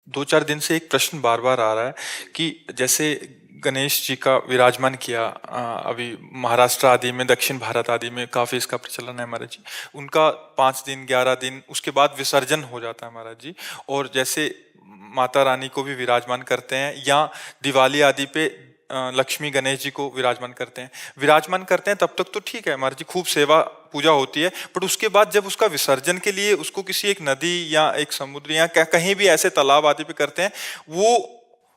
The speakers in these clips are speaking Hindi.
2-4 दिन से एक प्रश्न बार-बार आ रहा है कि जैसे गणेश जी का विराजमान किया अभी महाराष्ट्र आदि में, दक्षिण भारत आदि में काफ़ी इसका प्रचलन है महाराज जी। उनका 5 दिन, 11 दिन उसके बाद विसर्जन हो जाता है महाराज जी। और जैसे माता रानी को भी विराजमान करते हैं या दिवाली आदि पे लक्ष्मी गणेश जी को विराजमान करते हैं। विराजमान करते हैं तब तक तो ठीक है महाराज जी, खूब सेवा पूजा होती है, बट उसके बाद जब उसका विसर्जन के लिए उसको किसी एक नदी या एक समुद्र या कहीं भी ऐसे तालाब आदि पे करते हैं, वो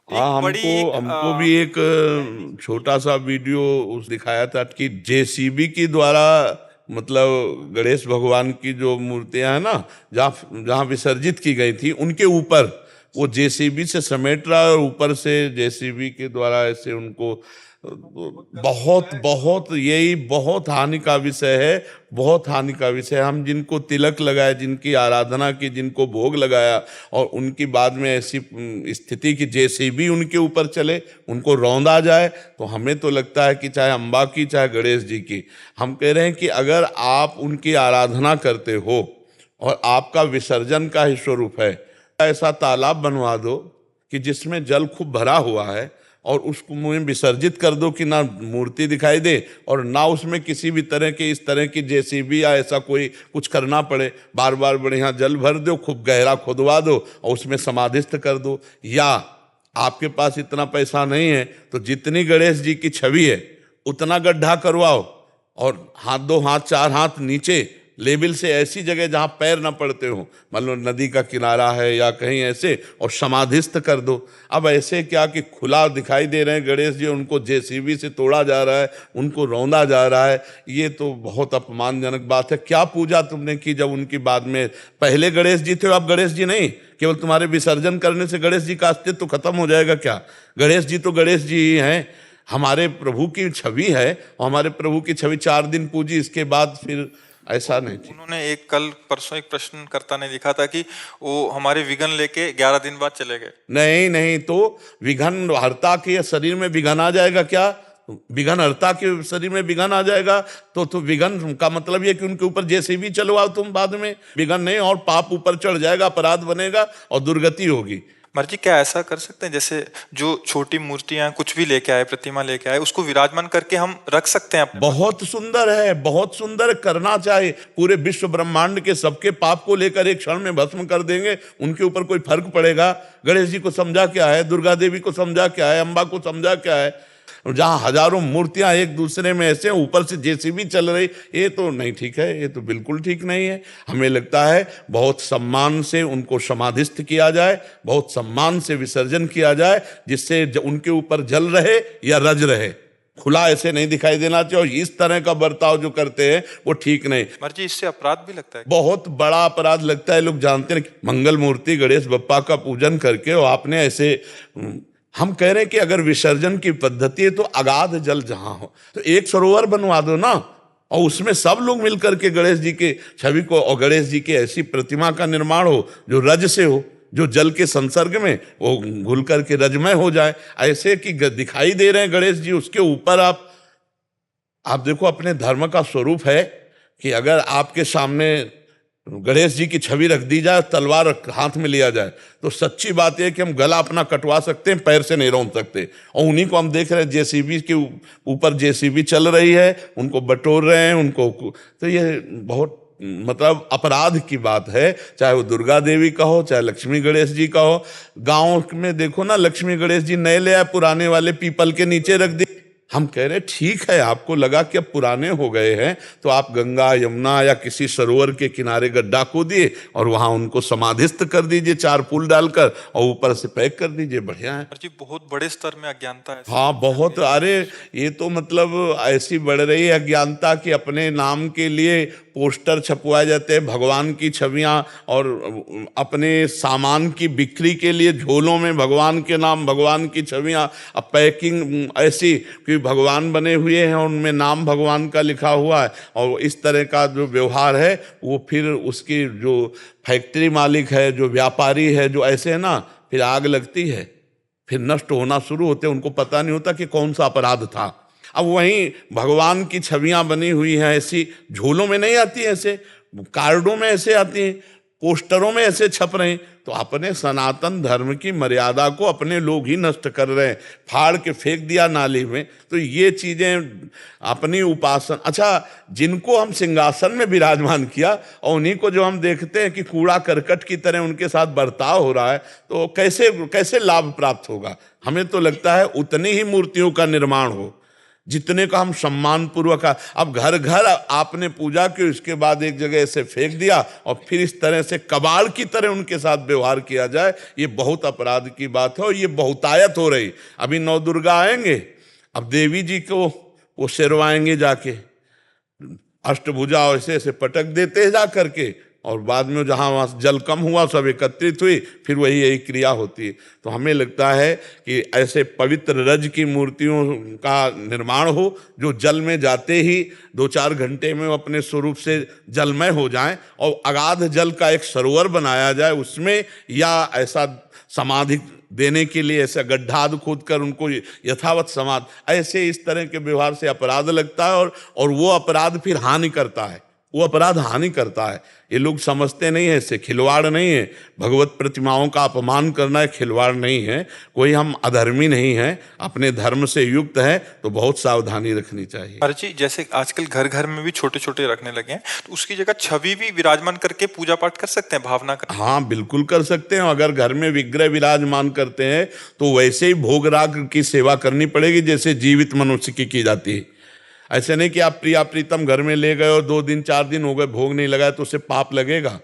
एक हाँ, बड़ी हमको एक हमको भी एक छोटा सा वीडियो उस दिखाया था कि जेसीबी के द्वारा, मतलब गणेश भगवान की जो मूर्तियां हैं ना, जहाँ जहाँ विसर्जित की गई थी उनके ऊपर वो जेसीबी से समेट रहा है और ऊपर से जेसीबी के द्वारा ऐसे उनको बहुत बहुत यही बहुत हानि का विषय है। बहुत हानि का विषय है। हम जिनको तिलक लगाए, जिनकी आराधना की, जिनको भोग लगाया और उनकी बाद में ऐसी स्थिति की जेसीबी उनके ऊपर चले, उनको रौंदा जाए, तो हमें तो लगता है कि चाहे अम्बा की चाहे गणेश जी की, हम कह रहे हैं कि अगर आप उनकी आराधना करते हो और आपका विसर्जन का ही स्वरूप है, ऐसा तालाब बनवा दो कि जिसमें जल खूब भरा हुआ है और उसको मुझे विसर्जित कर दो कि ना मूर्ति दिखाई दे और ना उसमें किसी भी तरह के इस तरह की जेसीबी या ऐसा कोई कुछ करना पड़े। बार बार बढ़िया जल भर दो, खूब गहरा खुदवा दो और उसमें समाधिस्थ कर दो। या आपके पास इतना पैसा नहीं है तो जितनी गणेश जी की छवि है उतना गड्ढा करवाओ और हाथ, 2 हाथ 4 हाथ नीचे लेवल से ऐसी जगह जहाँ पैर ना पड़ते हो, मान लो नदी का किनारा है या कहीं ऐसे, और समाधिस्थ कर दो। अब ऐसे क्या कि खुला दिखाई दे रहे हैं गणेश जी, उनको जेसीबी से तोड़ा जा रहा है, उनको रौंदा जा रहा है, ये तो बहुत अपमानजनक बात है। क्या पूजा तुमने की जब उनकी बाद में पहले गणेश जी थे, अब गणेश जी नहीं? केवल तुम्हारे विसर्जन करने से गणेश जी का अस्तित्व खत्म हो जाएगा क्या? गणेश जी तो गणेश जी ही हैं, हमारे प्रभु की छवि है और हमारे प्रभु की छवि 4 दिन पूजी, इसके बाद फिर ऐसा नहीं थी। उन्होंने एक कल परसों एक प्रश्नकर्ता ने लिखा था कि वो हमारे विघ्न लेके 11 दिन बाद चले गए। नहीं नहीं, तो विघ्न हर्ता के शरीर में विघ्न आ जाएगा क्या? विघ्न हर्ता के शरीर में विघ्न आ जाएगा तो विघ्न का मतलब ये कि उनके ऊपर जैसे भी चलवाओ तुम बाद में, विघ्न नहीं, और पाप ऊपर चढ़ जाएगा, अपराध बनेगा और दुर्गति होगी। महाराज जी क्या ऐसा कर सकते हैं, जैसे जो छोटी मूर्तियां कुछ भी लेके आए, प्रतिमा लेके आए, उसको विराजमान करके हम रख सकते हैं अपने पास? बहुत सुंदर है, बहुत सुंदर करना चाहिए। पूरे विश्व ब्रह्मांड के सबके पाप को लेकर एक क्षण में भस्म कर देंगे, उनके ऊपर कोई फर्क पड़ेगा? गणेश जी को समझा क्या है, दुर्गा देवी को समझा क्या है, अम्बा को समझा क्या है? जहां हजारों मूर्तियां एक दूसरे में ऐसे ऊपर से जेसीबी चल रही, ये तो नहीं ठीक है, ये तो बिल्कुल ठीक नहीं है। हमें लगता है बहुत सम्मान से उनको समाधिस्थ किया जाए, बहुत सम्मान से विसर्जन किया जाए, जिससे उनके ऊपर जल रहे या रज रहे, खुला ऐसे नहीं दिखाई देना चाहिए। और इस तरह का बर्ताव जो करते हैं वो ठीक नहीं। महाराज जी इससे अपराध भी लगता है? बहुत बड़ा अपराध लगता है। लोग जानते हैं मंगल मूर्ति गणेश बप्पा का पूजन करके और आपने ऐसे, हम कह रहे हैं कि अगर विसर्जन की पद्धति है तो अगाध जल जहां हो तो एक सरोवर बनवा दो ना, और उसमें सब लोग मिलकर के गणेश जी के छवि को और गणेश जी की ऐसी प्रतिमा का निर्माण हो जो रज से हो, जो जल के संसर्ग में वो घुल करके रजमय हो जाए। ऐसे कि दिखाई दे रहे हैं गणेश जी, उसके ऊपर आप देखो, अपने धर्म का स्वरूप है कि अगर आपके सामने गणेश जी की छवि रख दी जाए, तलवार हाथ में लिया जाए, तो सच्ची बात यह कि हम गला अपना कटवा सकते हैं, पैर से नहीं रौंद सकते। और उन्हीं को हम देख रहे हैं, जेसीबी के ऊपर जेसीबी चल रही है, उनको बटोर रहे हैं उनको। तो ये बहुत मतलब अपराध की बात है। चाहे वो दुर्गा देवी का हो, चाहे लक्ष्मी गणेश जी का हो। गांव में देखो ना, लक्ष्मी गणेश जी नए ले आए, पुराने वाले पीपल के नीचे रख दी। हम कह रहे ठीक है, आपको लगा कि अब पुराने हो गए हैं तो आप गंगा यमुना या किसी सरोवर के किनारे गड्ढा खोदिए और वहां उनको समाधिस्थ कर दीजिए, 4 फूल डालकर, और ऊपर से पैक कर दीजिए, बढ़िया है। जी बहुत बड़े स्तर में अज्ञानता है। हाँ बहुत, अरे ये तो मतलब ऐसी बढ़ रही है अज्ञानता कि अपने नाम के लिए पोस्टर छपवाए जाते हैं, भगवान की छवियां, और अपने सामान की बिक्री के लिए झोलों में भगवान के नाम, भगवान की छवियां, अब पैकिंग ऐसी कि भगवान बने हुए हैं उनमें नाम भगवान का लिखा हुआ है। और इस तरह का जो व्यवहार है वो फिर उसकी जो फैक्ट्री मालिक है, जो व्यापारी है, जो ऐसे है ना, फिर आग लगती है, फिर नष्ट होना शुरू होते हैं। उनको पता नहीं होता कि कौन सा अपराध था। अब वहीं भगवान की छवियां बनी हुई हैं, ऐसी झोलों में नहीं आती, ऐसे कार्डों में ऐसे आती हैं, पोस्टरों में ऐसे छप रहे हैं, तो अपने सनातन धर्म की मर्यादा को अपने लोग ही नष्ट कर रहे हैं, फाड़ के फेंक दिया नाली में। तो ये चीजें अपनी उपासना, अच्छा जिनको हम सिंहासन में विराजमान किया और उन्हीं को जो हम देखते हैं कि कूड़ा करकट की तरह उनके साथ बर्ताव हो रहा है, तो कैसे कैसे लाभ प्राप्त होगा। हमें तो लगता है उतनी ही मूर्तियों का निर्माण हो जितने का हम सम्मान पूर्वक। अब घर घर आपने पूजा की, उसके बाद एक जगह से फेंक दिया और फिर इस तरह से कबाड़ की तरह उनके साथ व्यवहार किया जाए, ये बहुत अपराध की बात है और ये बहुतायत हो रही। अभी नौ दुर्गा आएंगे, अब देवी जी को वो शेरवाएंगे जाके, अष्टभुजा ऐसे ऐसे पटक देते हैं जा करके, और बाद में जहाँ वहाँ जल कम हुआ सब एकत्रित हुई, फिर वही यही क्रिया होती है। तो हमें लगता है कि ऐसे पवित्र रज की मूर्तियों का निर्माण हो जो जल में जाते ही 2-4 घंटे में वो अपने स्वरूप से जलमय हो जाएं, और अगाध जल का एक सरोवर बनाया जाए उसमें, या ऐसा समाधि देने के लिए ऐसा गड्ढा खोद कर उनको यथावत समाधि, ऐसे इस तरह के व्यवहार से अपराध लगता है, और वो अपराध फिर हानि करता है, वो अपराध हानि करता है। ये लोग समझते नहीं है, इससे खिलवाड़ नहीं है। भगवत प्रतिमाओं का अपमान करना खिलवाड़ नहीं है, कोई हम अधर्मी नहीं है, अपने धर्म से युक्त है, तो बहुत सावधानी रखनी चाहिए। महाराज जी, जैसे आजकल घर घर में भी छोटे छोटे रखने लगे हैं, तो उसकी जगह छवि भी विराजमान करके पूजा पाठ कर सकते हैं, भावना कर। हाँ बिल्कुल कर सकते हैं। अगर घर में विग्रह विराजमान करते हैं तो वैसे ही भोग राग की सेवा करनी पड़ेगी जैसे जीवित मनुष्य की जाती है। ऐसे नहीं कि आप प्रिया प्रीतम घर में ले गए और 2 दिन 4 दिन हो गए भोग नहीं लगाया तो उसे पाप लगेगा।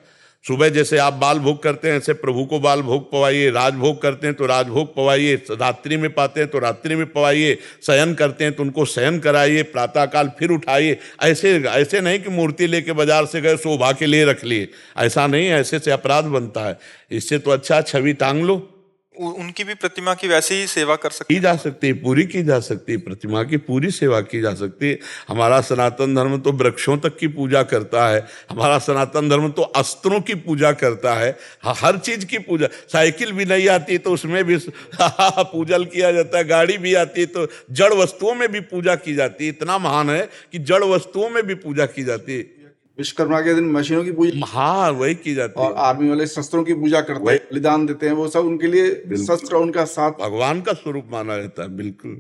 सुबह जैसे आप बाल भोग करते हैं ऐसे प्रभु को बाल भोग पवाइए, राजभोग करते हैं तो राजभोग पवाइए, रात्रि में पाते हैं तो रात्रि में पवाइए, शयन करते हैं तो उनको शयन कराइए, प्रातःकाल फिर उठाइए। ऐसे ऐसे नहीं कि मूर्ति लेके बाजार से गए शोभा के लिए रख लिए, ऐसा नहीं है, ऐसे से अपराध बनता है। इससे तो अच्छा छवि टांग लो। उनकी भी प्रतिमा की वैसे ही सेवा कर सकते की जा सकती है, पूरी की जा सकती है, प्रतिमा की पूरी सेवा की जा सकती है। हमारा सनातन धर्म तो वृक्षों तक की पूजा करता है, हमारा सनातन धर्म तो अस्त्रों की पूजा करता है, हर चीज की पूजा। साइकिल भी नहीं आती तो उसमें भी पूजन किया जाता है, गाड़ी भी आती है तो जड़ वस्तुओं में भी पूजा की जाती है। इतना महान है कि जड़ वस्तुओं में भी पूजा की जाती है। विश्वकर्मा के दिन मशीनों की पूजा, हाँ वही की जाती है। और आर्मी वाले शस्त्रों की पूजा करते हैं, बलिदान देते हैं, वो सब उनके लिए शस्त्र उनका साथ भगवान का स्वरूप माना जाता है। बिल्कुल।